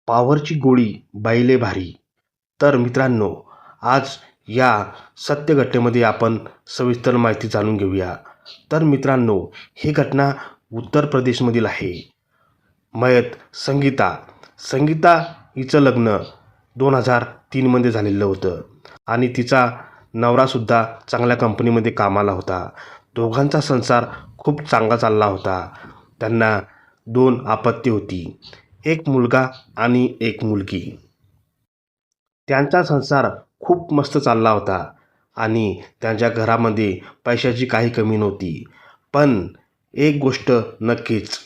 पॉवरची गोळी बाई भारी. तर मित्रांनो, आज या सत्य घटनेमध्ये आपण सविस्तर माहिती जाणून घेऊया. तर मित्रांनो, ही घटना उत्तर प्रदेशमधील आहे. मयत संगीता हिचं लग्न 2003 मध्ये झालेलं होतं आणि तिचा नवरासुद्धा चांगल्या कंपनीमध्ये कामाला होता. दोघांचा संसार खूप चांगला चालला होता. त्यांना 2 अपत्ये होती, एक मुलगा आणि एक मुलगी. त्यांचा संसार खूप मस्त चालला होता आणि त्यांच्या घरामध्ये पैशाची काही कमी नव्हती. पण एक गोष्ट नक्कीच,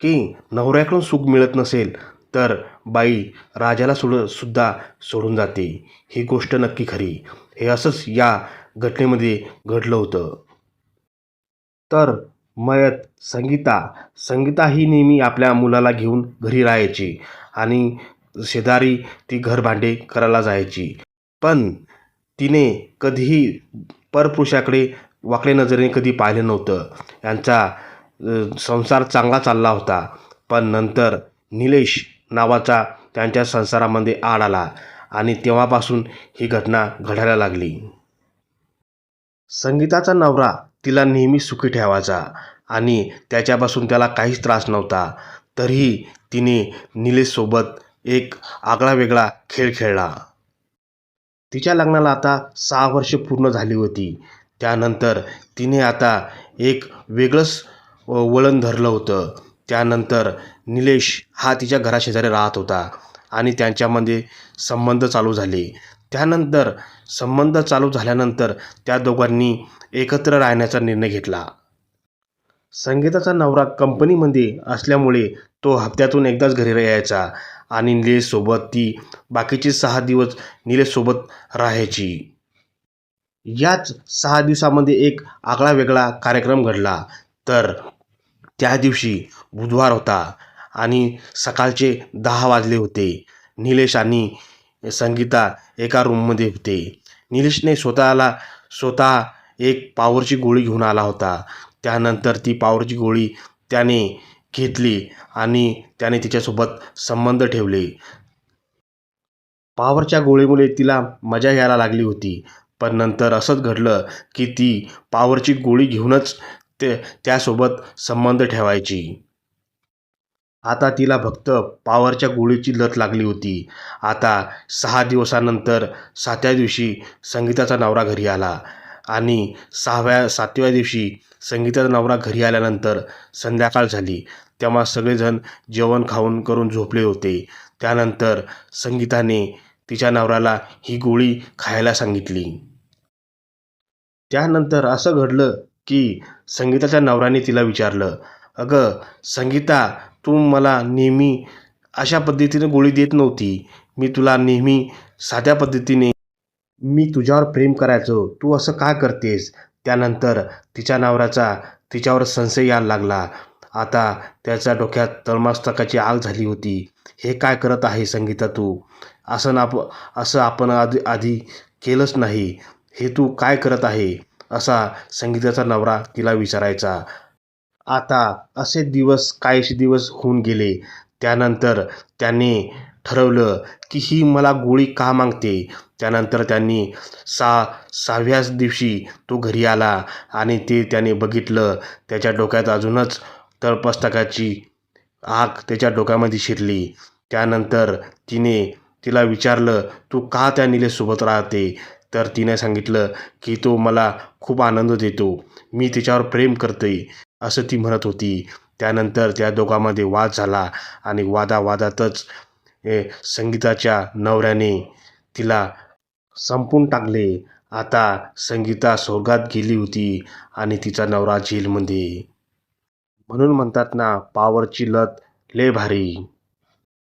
की नवऱ्याकडून सुख मिळत नसेल तर बाई राजाला सुद्धा सोडून जाते. ही गोष्ट नक्की खरी. हे असंच या घटनेमध्ये घडलं होतं. तर मयत संगीता ही नेहमी आपल्या मुलाला घेऊन घरी राहायची आणि शेजारी ती घरभांडे करायला जायची. पण तिने कधीही परपुरुषाकडे वाकड्या नजरेने कधी पाहिलं नव्हतं. यांचा संसार चांगला चालला होता. पण नंतर निलेश नावाचा त्यांच्या संसारामध्ये आड आला आणि तेव्हापासून ही घटना घडायला लागली. संगीताचा नवरा तिला नेहमी सुखी ठेवायचा आणि त्याच्यापासून त्याला काहीच त्रास नव्हता. तरीही तिने निलेशसोबत एक आगळावेगळा खेळ खेळला. तिच्या लग्नाला आता 6 वर्षे पूर्ण झाली होती. त्यानंतर तिने आता एक वेगळंच वळण धरलं होतं. त्यानंतर निलेश हा तिच्या घराशेजारी राहत होता आणि त्यांच्यामध्ये संबंध चालू झाले. त्यानंतर संबंध चालू झाल्यानंतर त्या दोघांनी एकत्र राहण्याचा निर्णय घेतला. संगीताचा नवरा कंपनीमध्ये असल्यामुळे तो हप्त्यातून एकदाच घरी यायचा आणि निलेशसोबत ती बाकीचे 6 दिवस निलेशसोबत राहायची. याच 6 दिवसामध्ये एक आगळावेगळा कार्यक्रम घडला. तर त्या दिवशी बुधवार होता आणि सकाळचे 10 वाजले होते. निलेश आणि संगीता एका रूममध्ये होते. निलेशने स्वतः एक पॉवरची गोळी घेऊन आला होता. त्यानंतर ती पॉवरची गोळी त्याने घेतली आणि त्याने तिच्यासोबत संबंध ठेवले. पॉवरच्या गोळीमुळे तिला मजा यायला लागली होती. पण नंतर असंच घडलं की ती पॉवरची गोळी घेऊनच त्यासोबत संबंध ठेवायची. आता तिला फक्त पॉवरच्या गोळीची लत लागली होती. आता 6 दिवसानंतर 7व्या दिवशी संगीताचा नवरा घरी आला आणि 7व्या दिवशी संगीताचा नवरा घरी आल्यानंतर संध्याकाळ झाली. तेव्हा सगळेजण जेवण खाऊन करून झोपले होते. त्यानंतर संगीताने तिच्या नवऱ्याला ही गोळी खायला सांगितली. त्यानंतर असं घडलं की संगीताच्या नवऱ्याने तिला विचारलं, "अगं संगीता, तू मला नेहमी अशा पद्धतीने गोळी देत नव्हती. मी तुला नेहमी साध्या पद्धतीने मी तुझ्यावर प्रेम करायचो. तू असं का करतेस?" त्यानंतर तिच्या नवऱ्याचा तिच्यावर संशय यायला लागला. आता त्याच्या डोक्यात तळमस्तकाची आग झाली होती. "हे काय करत आहे संगीता तू? असं आपण आधी केलंच नाही. हे तू काय करत आहे?" असा संगीताचा नवरा तिला विचारायचा. आता असे काहीसे दिवस होऊन गेले. त्यानंतर त्याने ठरवलं की ही मला गोळी का मागते. त्यानंतर त्यांनी 6व्याच दिवशी तो घरी आला आणि त्याने बघितलं. त्याच्या डोक्यात अजूनच तळमस्तकाची आग त्याच्या डोक्यामध्ये शिरली. त्यानंतर तिला विचारलं, "तू का त्या निलेशसोबत राहते?" तर तिने सांगितलं की "तो मला खूप आनंद देतो. मी तिच्यावर प्रेम करते," असं ती म्हणत होती. त्यानंतर त्या दोघांमध्ये वाद झाला आणि वादावादातच संगीताच्या नवऱ्याने तिला संपवून टाकले. आता संगीता स्वर्गात गेली होती आणि तिचा नवरा जेलमध्ये. म्हणून म्हणतात ना, पॉवरची लत लय भारी.